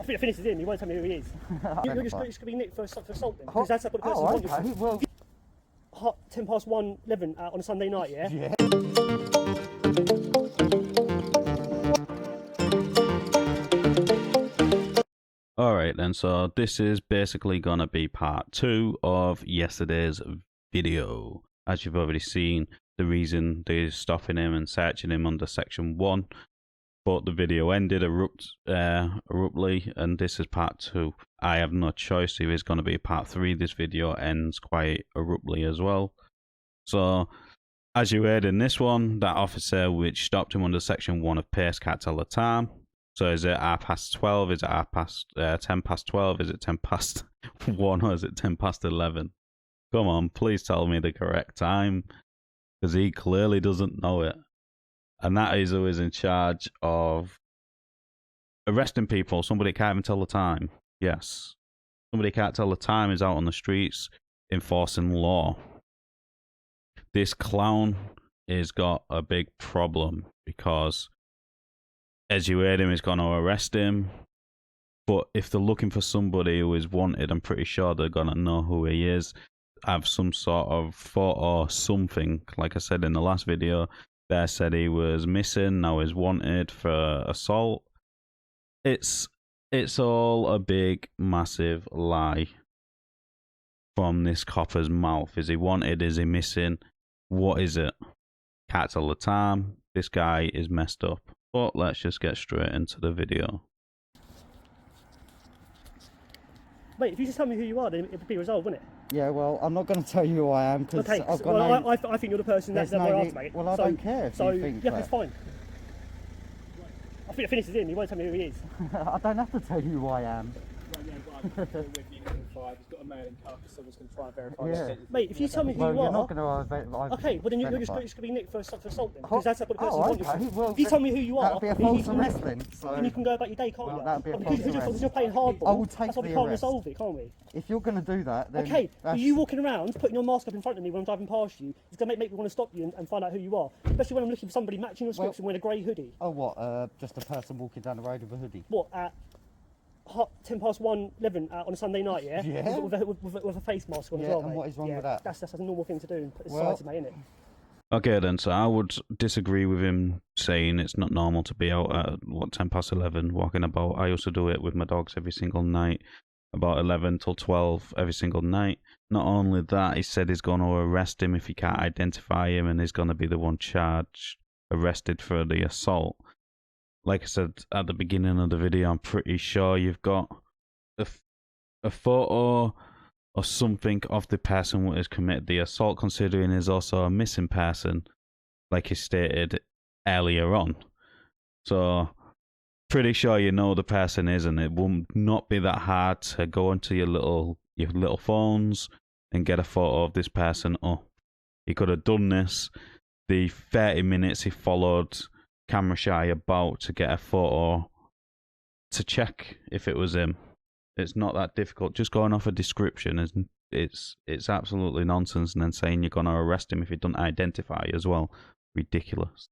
think I finished him. He won't tell me who he is. You're just going to be nicked for assault then? Because that's what the person wanted. Okay, well... Hot 11 on a Sunday night, yeah? Yeah. Alright then, so this is basically gonna be part 2 of yesterday's video. As you've already seen, the reason they're stopping him and searching him under section 1, but the video ended abruptly, and this is part 2. I have no choice, there is going to be part 3. This video ends quite abruptly as well. So, as you heard in this one, that officer which stopped him under section 1 of PACE can't tell the time. So is it 12:30? Is it 10 past 12? Is it 10 past 1? Or is it 10 past 11? Come on, please tell me the correct time, because he clearly doesn't know it. And that is who is in charge of arresting people. Somebody can't even tell the time. Yes. Somebody can't tell the time is out on the streets enforcing law. This clown has got a big problem because, as you heard him, he's going to arrest him. But if they're looking for somebody who is wanted, I'm pretty sure they're going to know who he is. Have some sort of photo or something. Like I said in the last video, they said he was missing, now he's wanted for assault. It's all a big, massive lie from this copper's mouth. Is he wanted? Is he missing? What is it? Can't tell the time. This guy is messed up. But let's just get straight into the video. Wait, if you just tell me who you are, then it would be resolved, wouldn't it? Yeah, well, I'm not going to tell you who I am because okay, I've got well, no... I think you're the person that's no we're after, mate. Well, I don't care if you think yeah, that. that's fine. I think I finished him. He won't tell me who he is. I don't have to tell you who I am. He's got a mail in car, so someone's going to try and verify that. Mate, if you tell me who you you're are... not going to... Okay, well then you're just going to be nicked for assault then, because that's what the person okay. wanted. Well, if you tell me who you are... That'd be a false arrest then. And you can go about your day, can't you? That'd be a false arrest. Because you're playing hardball, I will take that's why we can't resolve it, can't we? If you're going to do that, then... Okay, but you walking around, putting your mask up in front of me when I'm driving past you, it's going to make me want to stop you and find out who you are. Especially when I'm looking for somebody matching your description wearing a grey hoodie. Oh, what? Just a person walking down the road with a hoodie? What, at hot 11 on a Sunday night, yeah? Yeah. With a face mask on as well, and mate. what is wrong with that? That's a normal thing to do in Well, society, mate, isn't it? Okay then, so I would disagree with him saying it's not normal to be out at, 10 past 11 walking about. I used to do it with my dogs every single night, about 11 till 12 every single night. Not only that, he said he's going to arrest him if he can't identify him, and he's going to be the one arrested for the assault. Like I said at the beginning of the video, I'm pretty sure you've got a photo or something of the person who has committed the assault, considering he's also a missing person, like he stated earlier on. So, pretty sure you know the person is, and it will not be that hard to go into your little phones and get a photo of this person up. He could have done this the 30 minutes he followed camera shy about to get a photo to check if it was him. It's not that difficult. Just going off a description is it's absolutely nonsense, and then saying you're going to arrest him if he doesn't identify as well. Ridiculous.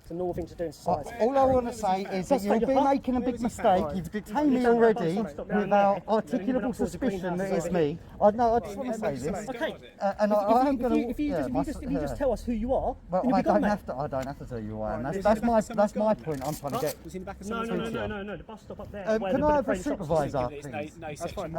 It's a normal thing to do in society. All I want to say is that you'll be making a big mistake. You've detained me already without articulable suspicion that it's me. I just want to say this. Okay. And I am going to... If you just tell us who you are, well, then I don't have to tell you who I am. That's my point. I'm trying to get... No, the bus stop up there. Can I have a supervisor, please? That's fine.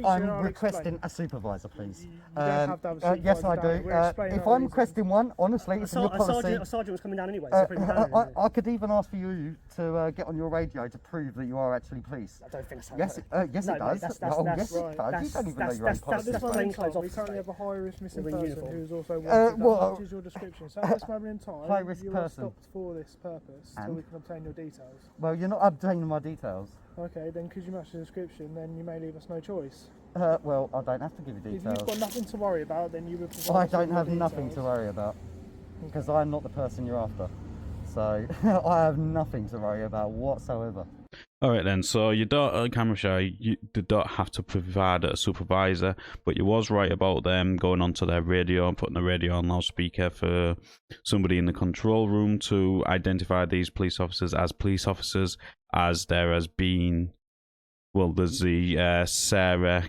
I'm requesting a supervisor, please. Yes, I do. If I'm requesting one, honestly, it's in your policy. A sergeant was coming down anyway. I could even ask for you to get on your radio to prove that you are actually police. I don't think that's how yes, yes, it does. Yes, it does. You don't even know your own policy. We currently have a high-risk missing person who's also wanted. What is your description? So at this moment in time, high-risk you are stopped for this purpose so we can obtain your details. Well, you're not obtaining my details. Okay, then because you match the description, then you may leave us no choice. Well, I don't have to give you details. If you've got nothing to worry about, then you would provide I don't have nothing to worry about, because I'm not the person you're after. So, I have nothing to worry about whatsoever. Alright then, so you don't, camera shy, you don't have to provide a supervisor, but you was right about them going onto their radio and putting the radio on loudspeaker for somebody in the control room to identify these police officers, as there has been well, there's the Sarah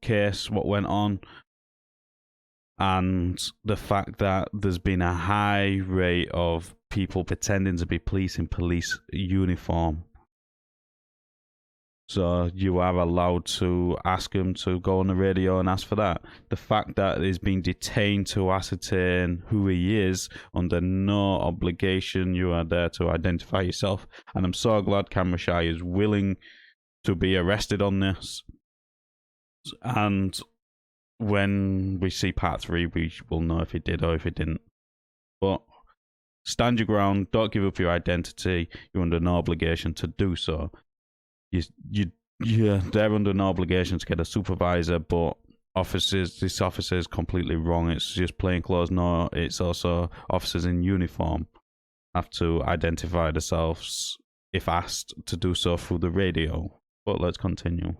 case, what went on, and the fact that there's been a high rate of people pretending to be police in police uniform. So you are allowed to ask him to go on the radio and ask for that. The fact that he's been detained to ascertain who he is, under no obligation, you are there to identify yourself. And I'm so glad Camera Shy is willing to be arrested on this. And when we see part 3, we will know if he did or if he didn't. But stand your ground, don't give up your identity. You're under no obligation to do so. They're under no obligation to get a supervisor, but this officer is completely wrong. It's just plainclothes. No, it's also officers in uniform have to identify themselves if asked to do so through the radio. But let's continue.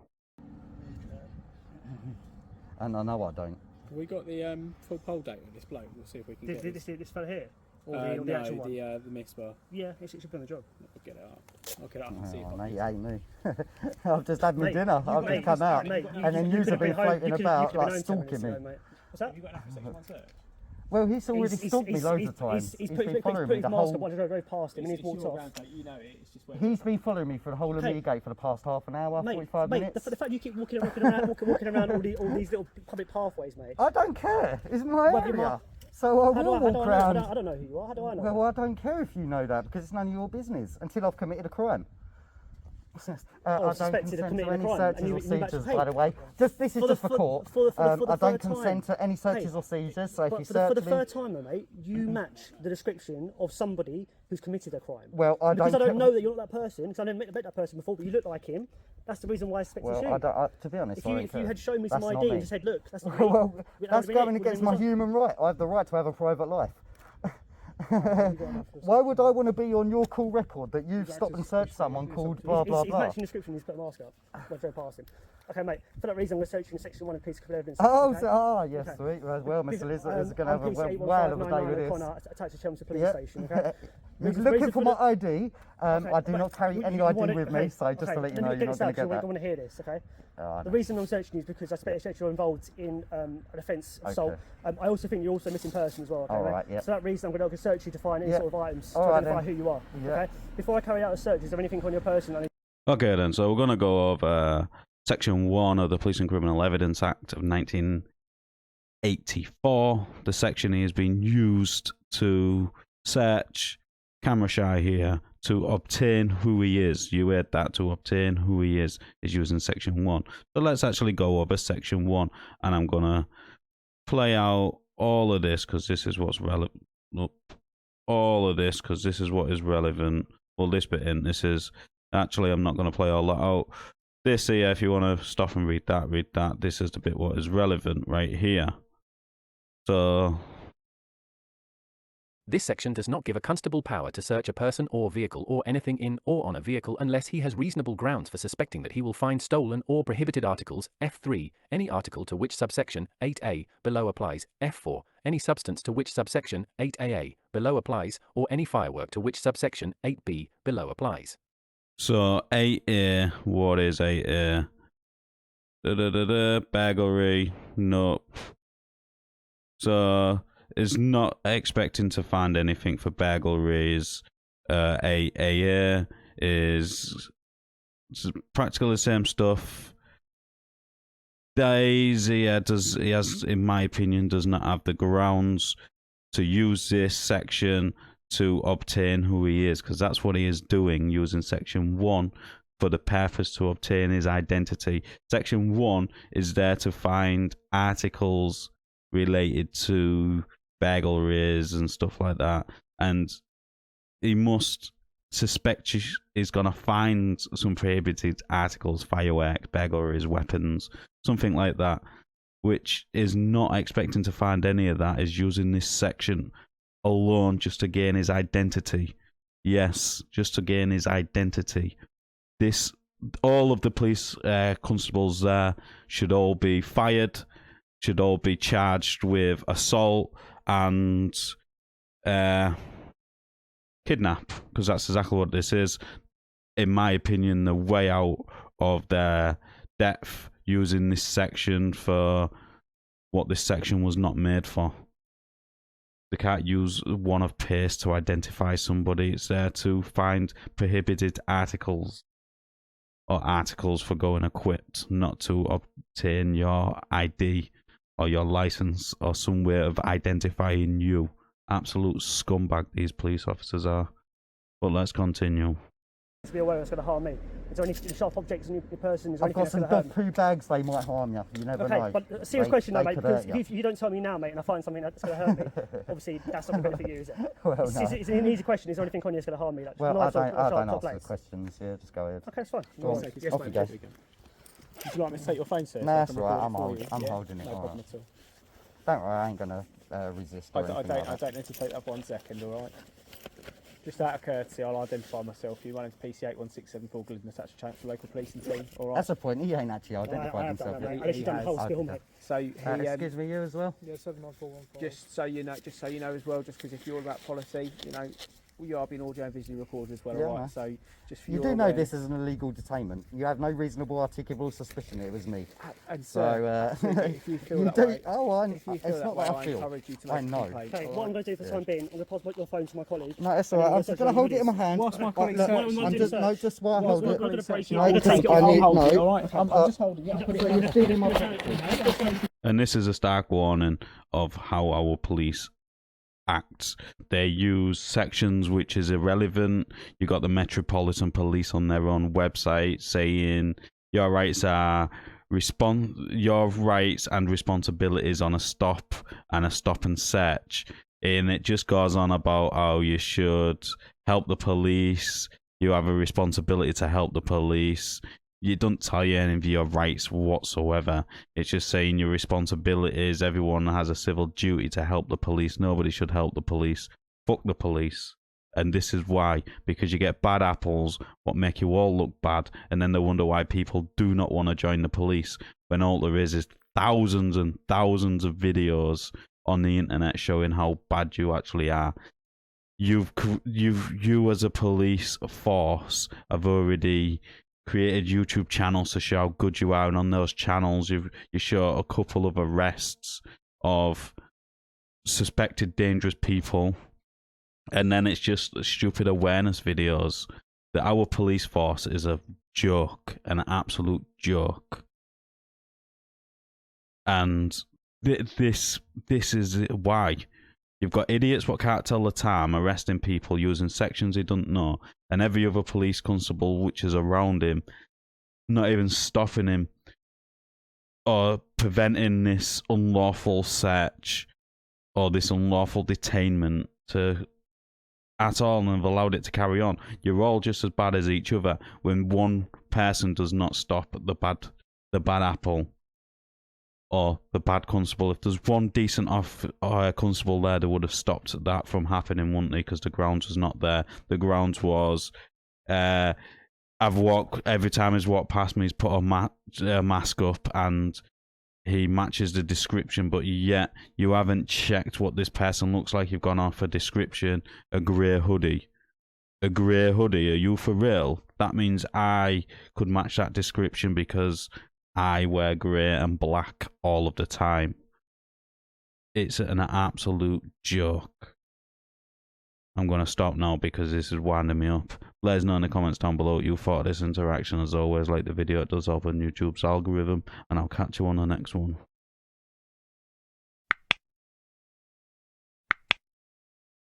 And I know I don't. Have we got the full poll date on this bloke? We'll see if we can get This fella here? Or no, the actual one? the miss bar. Yeah, it should be on the job. I'll get it up. I'll get it up and see if I Mate, can. ain't me. I've just had my dinner. I've just come out. Mate, And then you've been floating about, like, stalking me. What's that? Have you got enough for section 1 search? Well, he's already stalked me loads of times. He's been following me the whole... drove past him and he's walked off. You know it, it's just where He's been following me for the whole of Meagate for the past half an hour, 45 minutes. The fact you keep walking around all these little public pathways, mate. I don't care. It's my Well, area. So I will walk around. I don't know who you are. How do I know? Well, I don't care if you know that, because it's none of your business until I've committed a crime. I don't suspected of consent to committing a any crime, searches and or you match seizures, paid. by the way. This is just for court. I don't third consent time. to any searches Hey, or seizures, so if you for search the me... third time, though, mate, you match the description of somebody who's committed a crime. Well, I because I don't don't know that you're not that person, because I never met that person before, but you look like him. That's the reason why I suspect you. To be honest, if you had shown me some That's ID not and me. just said, look, that's not me. Well, that's been it, going would've against been my resolved. human right. I have the right to have a private life. Why would I want to be on your call record that you've stopped and searched someone called blah blah He's blah? matching the description, he's put a mask up. I drove past him. Okay, mate, for that reason, I'm going to search you in section 1 of police evidence. Oh, okay? yes, Okay. sweet. Well, Mr. Liz is going to have a PC whale of a day with this. Attached to Chelmsford Police Station, okay? You're looking for my ID. I do not carry any ID with me, so just to let you know, you're not going to get that. I want to hear this, okay? Oh, the reason I'm searching you is because I suspect you're involved in an offence assault. I also think you're also a missing person as well, okay? All right, yeah. So that reason I'm going to search you to find any sort of items to All right, identify then. who you are, Yeah. okay? Before I carry out a search, is there anything on your person I need? Okay then, so we're going to go over Section 1 of the Police and Criminal Evidence Act of 1984. The section has been used to search Camera Shy here to obtain who he is. You heard that, to obtain who he is using Section 1. So let's actually go over Section 1, and I'm going to play out all of this because this is what's relevant. All of this because this is what is relevant. Well, this bit in, this is... Actually, I'm not going to play all that out. This here, if you want to stop and read that. This is the bit what is relevant right here. So... This section does not give a constable power to search a person or vehicle or anything in or on a vehicle unless he has reasonable grounds for suspecting that he will find stolen or prohibited articles. F3. Any article to which subsection 8A below applies. F4. Any substance to which subsection 8AA below applies, or any firework to which subsection 8B below applies. So 8A, what is 8A? Burglary, nope. So is not expecting to find anything for burglaries. 8A is practically the same stuff. Daisy he has, in my opinion, does not have the grounds to use this section to obtain who he is, because that's what he is doing, using Section 1 for the purpose to obtain his identity. Section 1 is there to find articles related to burglaries and stuff like that, and he must suspect he's going to find some prohibited articles, fireworks, burglaries, weapons, something like that, which is not expecting to find any of that, is using this section alone just to gain his identity. Yes, just to gain his identity. All of the police constables there should all be fired, should all be charged with assault and kidnap, because that's exactly what this is. In my opinion, the way out of their depth using this section for what this section was not made for. They can't use one of paste to identify somebody. It's there to find prohibited articles or articles for going equipped, not to obtain your ID or your license or some way of identifying you. Absolute scumbag these police officers are. But let's continue. To be aware it's going to harm me. Is there any sharp objects in your person? Is there I've anything got some that's going dog to hurt me? poo bags, they might harm you. You never know. Okay, but a serious question though, mate, could because hurt you. if you don't tell me now, mate, and I find something that's going to hurt me, obviously that's not going to benefit you, is it? Well, no. It's an easy question. Is there anything on you that's going to harm me? Like, Well, knives I or don't sharp ask the blades? questions. Yeah, just go ahead. Okay, it's fine. Go on. Yes, Off mate, you go. Would you like me to take your phone, sir? No, so I that's can all right. record it for I'm you? holding it. No all problem right. at all. Don't worry, I ain't gonna resist or anything like I that. don't need to take that 1 second, all right? Just out of courtesy, I'll identify myself. My name's PC81674, Glidden attached to for local policing team, all right? That's the point. He ain't actually I identified have done himself that, mate. yet. I literally done the whole has. spiel, Okay. mate. So he, Excuse me, you as well. Yeah, 79415. just so you know as well, just because if you're all about policy, you know, you are being audio and visually recorded as well, Yeah, all no. right? So just for You your do know awareness. this is an illegal detainment. You have no reasonable articulable suspicion it was me. And So, absolutely, if you feel you that do. way, Oh, if you feel it's that not way, that I I feel. encourage you to I make a know. complaint. Okay, all what I'm right? going to do for the time being, I'm going to pass your phone to my colleague. No, that's all right. I'm just going to hold it in my hand. Whilst my colleague Look, searches I'm I'm doing just, search. no, just while I hold I'm it. going to break you. No, I'm going to because take it I off. need, I'll hold it, no. all right? I'm just holding it. You're stealing my property. And this is a stark warning of how our police act. They use sections which is irrelevant. You got the Metropolitan Police on their own website saying your rights and responsibilities on a stop and search, and it just goes on about how you should help the police. You have a responsibility to help the police. It doesn't tell you any of your rights whatsoever. It's just saying your responsibilities. Everyone has a civil duty to help the police. Nobody should help the police. Fuck the police. And this is why. Because you get bad apples, what make you all look bad, and then they wonder why people do not want to join the police, when all there is thousands and thousands of videos on the internet showing how bad you actually are. You as a police force have already created YouTube channels to show how good you are, and on those channels you show a couple of arrests of suspected dangerous people, and then it's just stupid awareness videos. Our police force is a joke, an absolute joke, and this is why. You've got idiots what can't tell the time arresting people using sections they don't know, and every other police constable which is around him not even stopping him or preventing this unlawful search or this unlawful detainment at all, and have allowed it to carry on. You're all just as bad as each other when one person does not stop the bad apple or the bad constable. If there's one decent constable there, they would have stopped that from happening, wouldn't they? Because the grounds was not there. The grounds was, every time he's walked past me, he's put a mask up and he matches the description, but yet you haven't checked what this person looks like. You've gone off a description, a grey hoodie. A grey hoodie, are you for real? That means I could match that description because I wear grey and black all of the time. It's an absolute joke. I'm going to stop now because this is winding me up. Let us know in the comments down below what you thought of this interaction. As always, like the video, it does help on YouTube's algorithm, and I'll catch you on the next one.